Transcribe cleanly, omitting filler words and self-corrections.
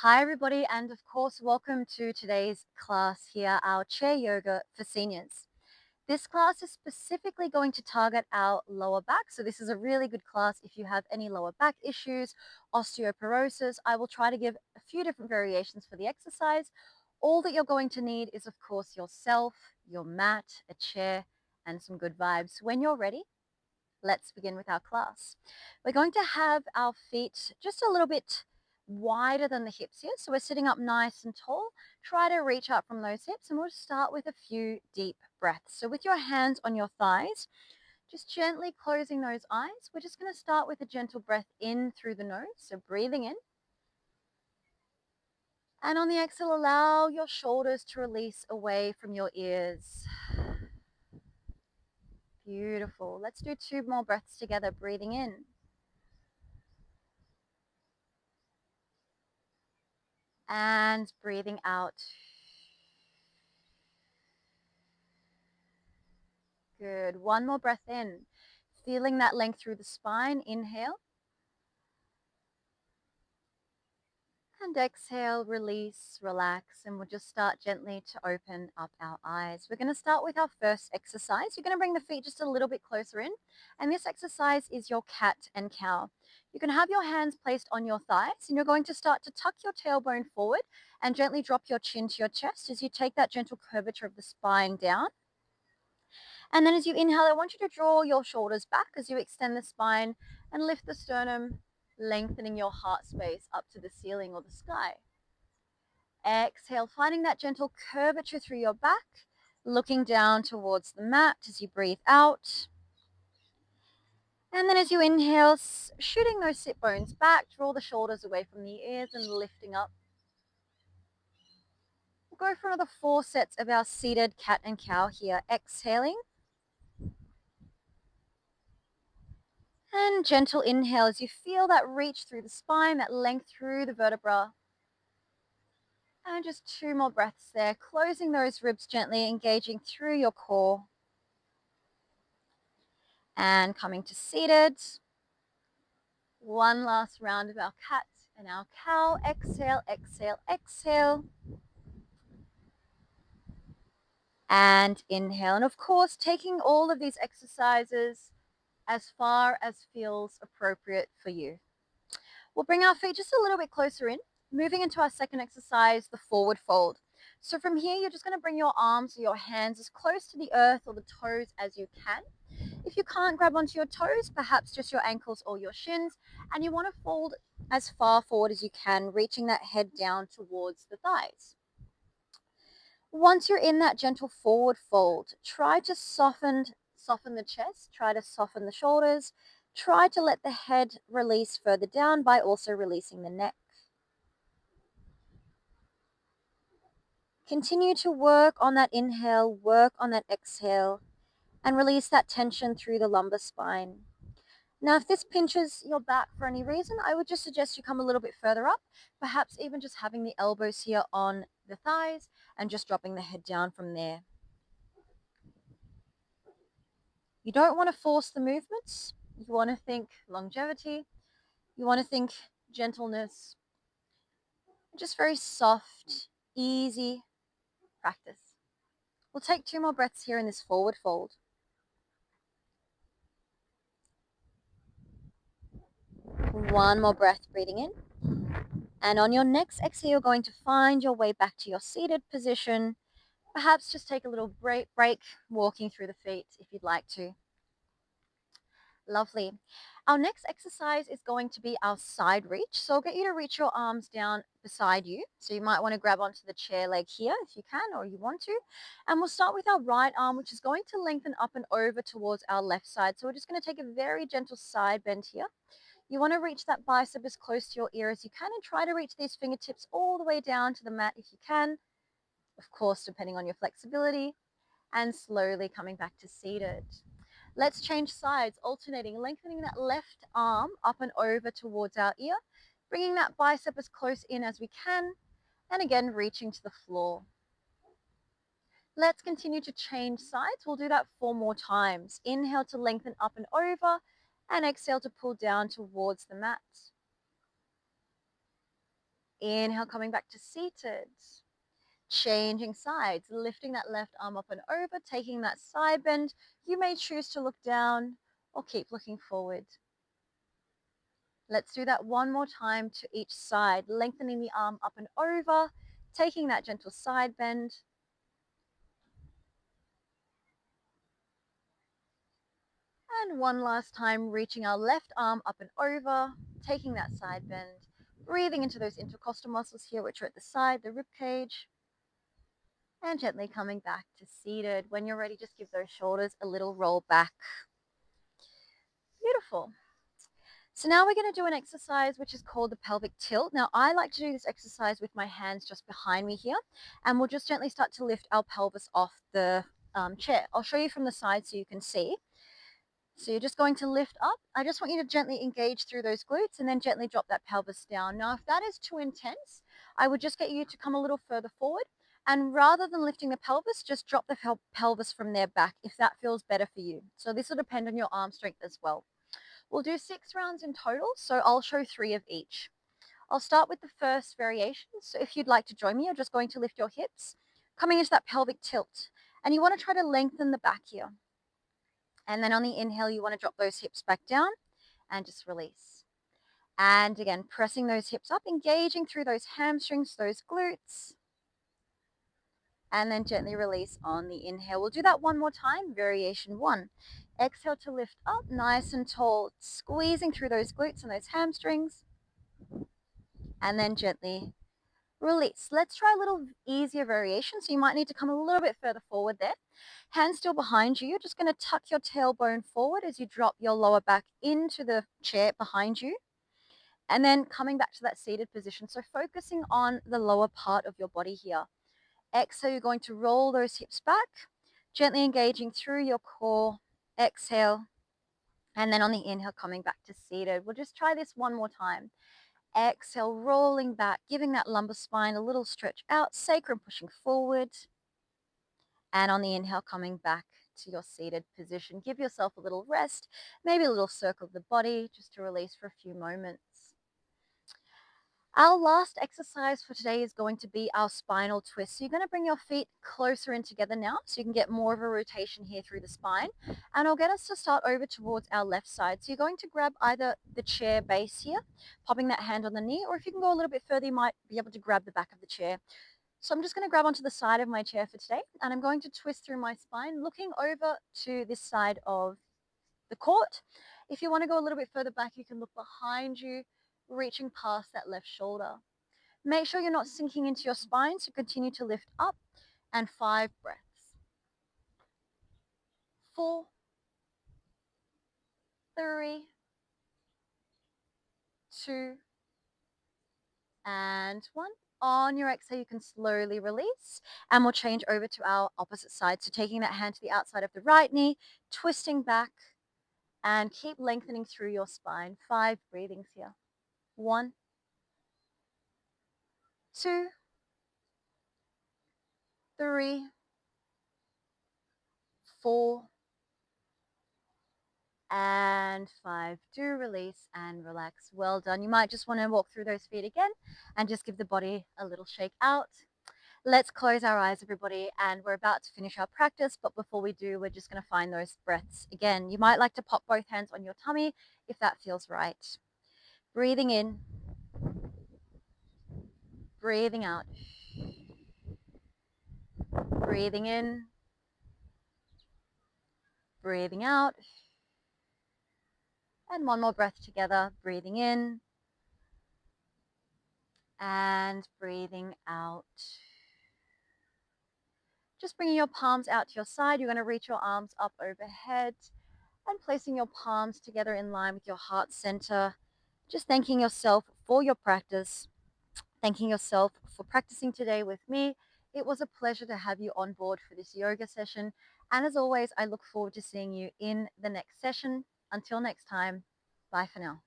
Hi everybody, and of course welcome to today's class here, our chair yoga for seniors. This class is specifically going to target our lower back, so this is a really good class if you have any lower back issues, osteoporosis. I will try to give a few different variations for the exercise. All that you're going to need is of course yourself, your mat, a chair, and some good vibes. When you're ready, let's begin with our class. We're going to have our feet just a little bit wider than the hips here. So we're sitting up nice and tall. Try to reach up from those hips, and we'll start with a few deep breaths. So with your hands on your thighs, just gently closing those eyes. We're just going to start with a gentle breath in through the nose. So breathing in. And on the exhale, allow your shoulders to release away from your ears. Beautiful. Let's do 2 more breaths together, breathing in. And breathing out. Good. One more breath in. Feeling that length through the spine. Inhale. And exhale, release, relax, and we'll just start gently to open up our eyes. We're going to start with our first exercise. You're going to bring the feet just a little bit closer in, and this exercise is your cat and cow. You can have your hands placed on your thighs, and you're going to start to tuck your tailbone forward and gently drop your chin to your chest as you take that gentle curvature of the spine down. And then as you inhale, I want you to draw your shoulders back as you extend the spine and lift the sternum, lengthening your heart space up to the ceiling or the sky. Exhale, finding that gentle curvature through your back, looking down towards the mat as you breathe out. And then as you inhale, shooting those sit bones back, draw the shoulders away from the ears and lifting up. We'll go for another 4 sets of our seated cat and cow here. Exhaling. And gentle inhale as you feel that reach through the spine, that length through the vertebra. And just 2 more breaths there, closing those ribs gently, engaging through your core. And coming to seated. One last round of our cat and our cow. Exhale, exhale, exhale. And inhale. And of course, taking all of these exercises as far as feels appropriate for you. We'll bring our feet just a little bit closer in, moving into our second exercise, the forward fold. So from here, you're just going to bring your arms or your hands as close to the earth or the toes as you can. If you can't grab onto your toes, perhaps just your ankles or your shins, and you want to fold as far forward as you can, reaching that head down towards the thighs. Once you're in that gentle forward fold, try to soften the chest, try to soften the shoulders, try to let the head release further down by also releasing the neck. Continue to work on that inhale, work on that exhale, and release that tension through the lumbar spine. Now, if this pinches your back for any reason, I would just suggest you come a little bit further up, perhaps even just having the elbows here on the thighs and just dropping the head down from there. You don't want to force the movements. You want to think longevity. You want to think gentleness. Just very soft, easy practice. We'll take 2 more breaths here in this forward fold. One more breath, breathing in. And on your next exhale, you're going to find your way back to your seated position. Perhaps just take a little break walking through the feet if you'd like to. Lovely. Our next exercise is going to be our side reach. So I'll get you to reach your arms down beside you. So you might want to grab onto the chair leg here if you can or you want to. And we'll start with our right arm, which is going to lengthen up and over towards our left side. So we're just going to take a very gentle side bend here. You want to reach that bicep as close to your ear as you can and try to reach these fingertips all the way down to the mat if you can. Of course, depending on your flexibility. And slowly coming back to seated. Let's change sides, alternating, lengthening that left arm up and over towards our ear, bringing that bicep as close in as we can, and again, reaching to the floor. Let's continue to change sides. We'll do that 4 more times. Inhale to lengthen up and over, and exhale to pull down towards the mat. inhale, coming back to seated. Changing sides, lifting that left arm up and over, taking that side bend. You may choose to look down or keep looking forward. Let's do that one more time to each side, lengthening the arm up and over, taking that gentle side bend. And one last time, reaching our left arm up and over, taking that side bend, breathing into those intercostal muscles here, which are at the side, the rib cage, and gently coming back to seated. When you're ready, just give those shoulders a little roll back. Beautiful. So now we're going to do an exercise which is called the pelvic tilt. Now I like to do this exercise with my hands just behind me here, and we'll just gently start to lift our pelvis off the chair. I'll show you from the side so you can see. So you're just going to lift up. I just want you to gently engage through those glutes and then gently drop that pelvis down. Now, if that is too intense, I would just get you to come a little further forward. And rather than lifting the pelvis, just drop the pelvis from there back if that feels better for you. So this will depend on your arm strength as well. We'll do 6 rounds in total, so I'll show 3 of each. I'll start with the first variation. So if you'd like to join me, you're just going to lift your hips, coming into that pelvic tilt. And you want to try to lengthen the back here. And then on the inhale, you want to drop those hips back down and just release. And again, pressing those hips up, engaging through those hamstrings, those glutes. And then gently release on the inhale. We'll do that one more time, variation 1. Exhale to lift up, nice and tall, squeezing through those glutes and those hamstrings. And then gently release. Let's try a little easier variation. So you might need to come a little bit further forward there. Hands still behind you. You're just going to tuck your tailbone forward as you drop your lower back into the chair behind you. And then coming back to that seated position. So focusing on the lower part of your body here. Exhale, you're going to roll those hips back, gently engaging through your core. Exhale. And then on the inhale, coming back to seated. We'll just try this one more time. Exhale, rolling back, giving that lumbar spine a little stretch out, sacrum pushing forward. And on the inhale, coming back to your seated position. Give yourself a little rest, maybe a little circle of the body just to release for a few moments. Our last exercise for today is going to be our spinal twist. So you're going to bring your feet closer in together now so you can get more of a rotation here through the spine. And I'll get us to start over towards our left side. So you're going to grab either the chair base here, popping that hand on the knee, or if you can go a little bit further, you might be able to grab the back of the chair. So I'm just going to grab onto the side of my chair for today, and I'm going to twist through my spine, looking over to this side of the court. If you want to go a little bit further back, you can look behind you, reaching past that left shoulder. Make sure you're not sinking into your spine, so continue to lift up, and 5 breaths. 4, 3, 2, and 1. On your exhale, you can slowly release, and we'll change over to our opposite side. So taking that hand to the outside of the right knee, twisting back, and keep lengthening through your spine. 5 breathings here. 1, 2, 3, 4, and 5. Do release and relax. Well done. You might just want to walk through those feet again and just give the body a little shake out. Let's close our eyes, everybody, and we're about to finish our practice, but before we do, we're just going to find those breaths again. You might like to pop both hands on your tummy if that feels right. Breathing in, breathing out, breathing in, breathing out, and one more breath together, breathing in and breathing out. Just bringing your palms out to your side. You're going to reach your arms up overhead and placing your palms together in line with your heart center. Just thanking yourself for your practice, thanking yourself for practicing today with me. It was a pleasure to have you on board for this yoga session. And as always, I look forward to seeing you in the next session. Until next time, bye for now.